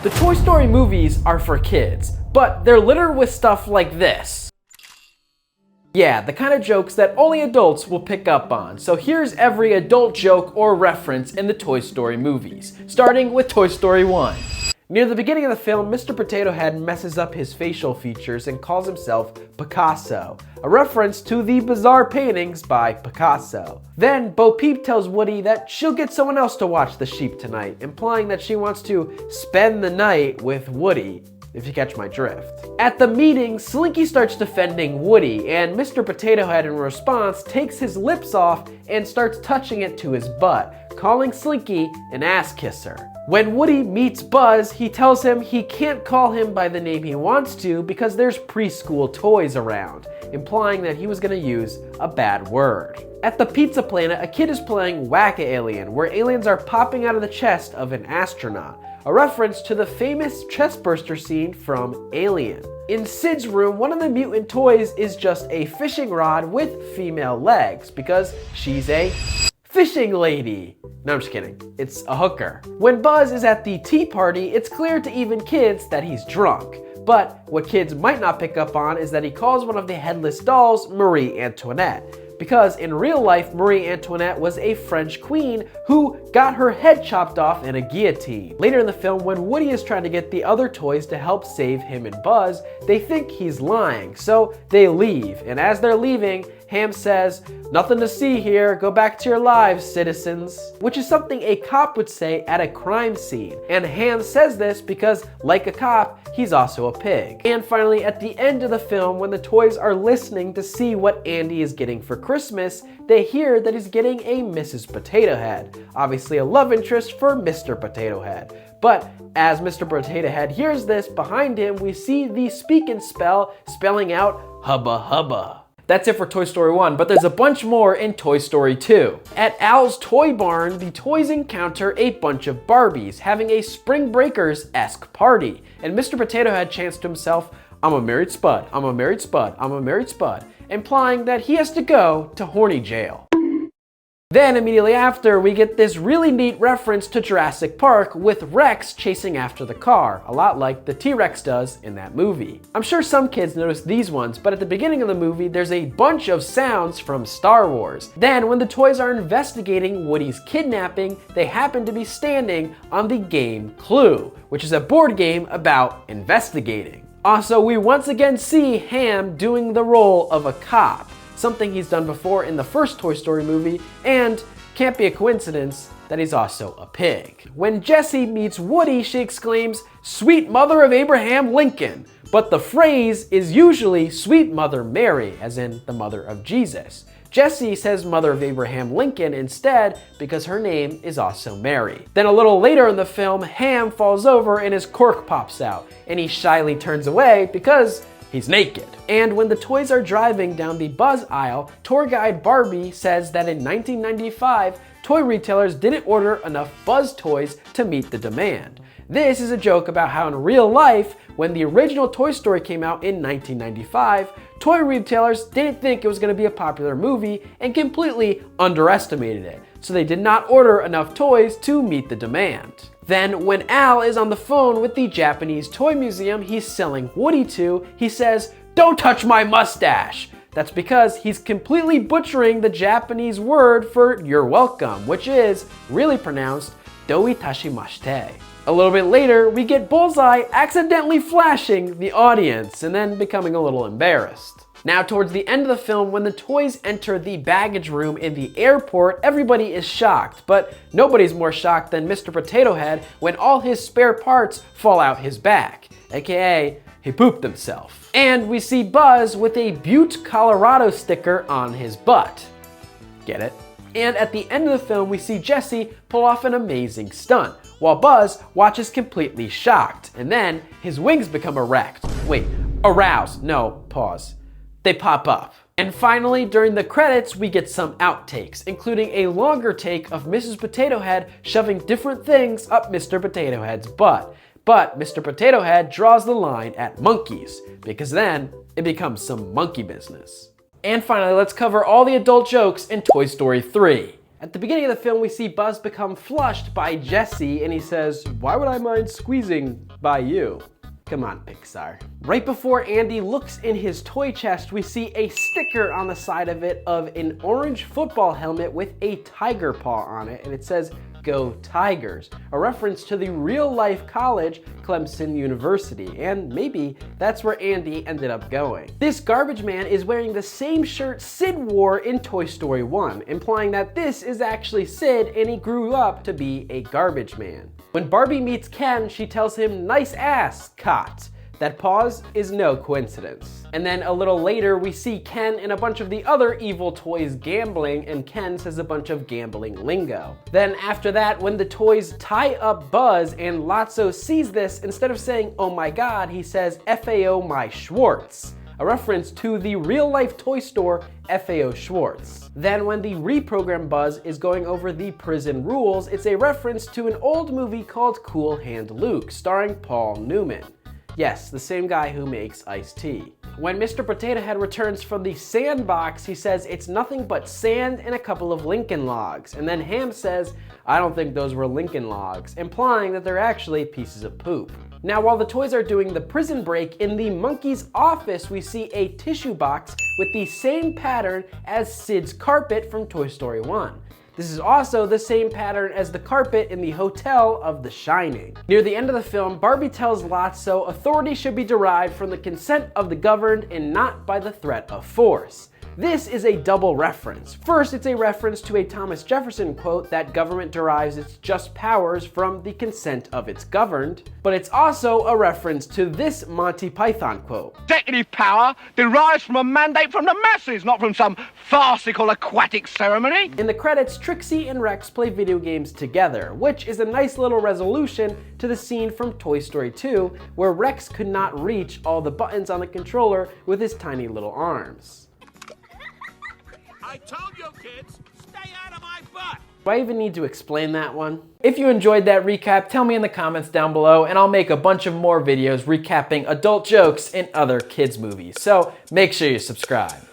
The Toy Story movies are for kids, but they're littered with stuff like this. Yeah, the kind of jokes that only adults will pick up on. So here's every adult joke or reference in the Toy Story movies, starting with Toy Story 1. Near the beginning of the film, Mr. Potato Head messes up his facial features and calls himself Picasso, a reference to the bizarre paintings by Picasso. Then Bo Peep tells Woody that she'll get someone else to watch the sheep tonight, implying that she wants to spend the night with Woody, if you catch my drift. At the meeting, Slinky starts defending Woody, and Mr. Potato Head in response takes his lips off and starts touching it to his butt, calling Slinky an ass kisser. When Woody meets Buzz, he tells him he can't call him by the name he wants to because there's preschool toys around, implying that he was gonna use a bad word. At the Pizza Planet, a kid is playing Whack-A-Alien, where aliens are popping out of the chest of an astronaut, a reference to the famous chestburster scene from Alien. In Sid's room, one of the mutant toys is just a fishing rod with female legs because she's a fishing lady. No, I'm just kidding. It's a hooker. When Buzz is at the tea party, it's clear to even kids that he's drunk. But what kids might not pick up on is that he calls one of the headless dolls Marie Antoinette. Because in real life, Marie Antoinette was a French queen who got her head chopped off in a guillotine. Later in the film, when Woody is trying to get the other toys to help save him and Buzz, they think he's lying, so they leave. And as they're leaving, Ham says, "Nothing to see here, go back to your lives, citizens," which is something a cop would say at a crime scene. And Ham says this because, like a cop, he's also a pig. And finally, at the end of the film, when the toys are listening to see what Andy is getting for Christmas, they hear that he's getting a Mrs. Potato Head, obviously a love interest for Mr. Potato Head. But as Mr. Potato Head hears this, behind him we see the speak and spell spelling out Hubba Hubba. That's it for Toy Story 1, but there's a bunch more in Toy Story 2. At Al's Toy Barn, the toys encounter a bunch of Barbies having a Spring Breakers-esque party, and Mr. Potato Head chants to himself, "I'm a married spud, I'm a married spud, I'm a married spud," implying that he has to go to horny jail. Then immediately after, we get this really neat reference to Jurassic Park with Rex chasing after the car, a lot like the T-Rex does in that movie. I'm sure some kids noticed these ones, but at the beginning of the movie, there's a bunch of sounds from Star Wars. Then when the toys are investigating Woody's kidnapping, they happen to be standing on the game Clue, which is a board game about investigating. Also, we once again see Ham doing the role of a cop, something he's done before in the first Toy Story movie, and can't be a coincidence that he's also a pig. When Jessie meets Woody, she exclaims, "Sweet Mother of Abraham Lincoln," but the phrase is usually Sweet Mother Mary, as in the mother of Jesus. Jessie says Mother of Abraham Lincoln instead because her name is also Mary. Then a little later in the film, Ham falls over and his cork pops out, and he shyly turns away because he's naked. And when the toys are driving down the Buzz aisle, tour guide Barbie says that in 1995, toy retailers didn't order enough Buzz toys to meet the demand. This is a joke about how in real life, when the original Toy Story came out in 1995, toy retailers didn't think it was going to be a popular movie and completely underestimated it. So they did not order enough toys to meet the demand. Then when Al is on the phone with the Japanese toy museum he's selling Woody to, he says, "Don't touch my mustache." That's because he's completely butchering the Japanese word for "you're welcome," which is really pronounced "do itashimashite." A little bit later, we get Bullseye accidentally flashing the audience and then becoming a little embarrassed. Now, towards the end of the film, when the toys enter the baggage room in the airport, everybody is shocked, but nobody's more shocked than Mr. Potato Head when all his spare parts fall out his back, aka he pooped himself. And we see Buzz with a Butte, Colorado sticker on his butt. Get it? And at the end of the film, we see Jessie pull off an amazing stunt, while Buzz watches completely shocked, and then his wings become erect. Wait, aroused. No, pause. They pop up. And finally, during the credits, we get some outtakes, including a longer take of Mrs. Potato Head shoving different things up Mr. Potato Head's butt. But Mr. Potato Head draws the line at monkeys, because then it becomes some monkey business. And finally, let's cover all the adult jokes in Toy Story 3. At the beginning of the film, we see Buzz become flushed by Jessie, and he says, "Why would I mind squeezing by you?" Come on, Pixar. Right before Andy looks in his toy chest, we see a sticker on the side of it of an orange football helmet with a tiger paw on it, and it says, "Go Tigers," a reference to the real-life college, Clemson University, and maybe that's where Andy ended up going. This garbage man is wearing the same shirt Sid wore in Toy Story 1, implying that this is actually Sid and he grew up to be a garbage man. When Barbie meets Ken, she tells him, "Nice ass, Cot." That pause is no coincidence. And then a little later, we see Ken and a bunch of the other evil toys gambling, and Ken says a bunch of gambling lingo. Then after that, when the toys tie up Buzz and Lotso sees this, instead of saying, "Oh my God," he says, "FAO my Schwartz," a reference to the real-life toy store FAO Schwartz. Then when the reprogrammed Buzz is going over the prison rules, it's a reference to an old movie called Cool Hand Luke, starring Paul Newman. Yes, the same guy who makes Ice-T. When Mr. Potato Head returns from the sandbox, he says it's nothing but sand and a couple of Lincoln logs. And then Ham says, "I don't think those were Lincoln logs," implying that they're actually pieces of poop. Now, while the toys are doing the prison break, in the monkey's office, we see a tissue box with the same pattern as Sid's carpet from Toy Story 1. This is also the same pattern as the carpet in the hotel of The Shining. Near the end of the film, Barbie tells Lotso authority should be derived from the consent of the governed and not by the threat of force. This is a double reference. First, it's a reference to a Thomas Jefferson quote that government derives its just powers from the consent of its governed, but it's also a reference to this Monty Python quote. Executive power derives from a mandate from the masses, not from some farcical aquatic ceremony. In the credits, Trixie and Rex play video games together, which is a nice little resolution to the scene from Toy Story 2, where Rex could not reach all the buttons on the controller with his tiny little arms. I told you kids, stay out of my butt! Do I even need to explain that one? If you enjoyed that recap, tell me in the comments down below and I'll make a bunch of more videos recapping adult jokes in other kids movies. So make sure you subscribe.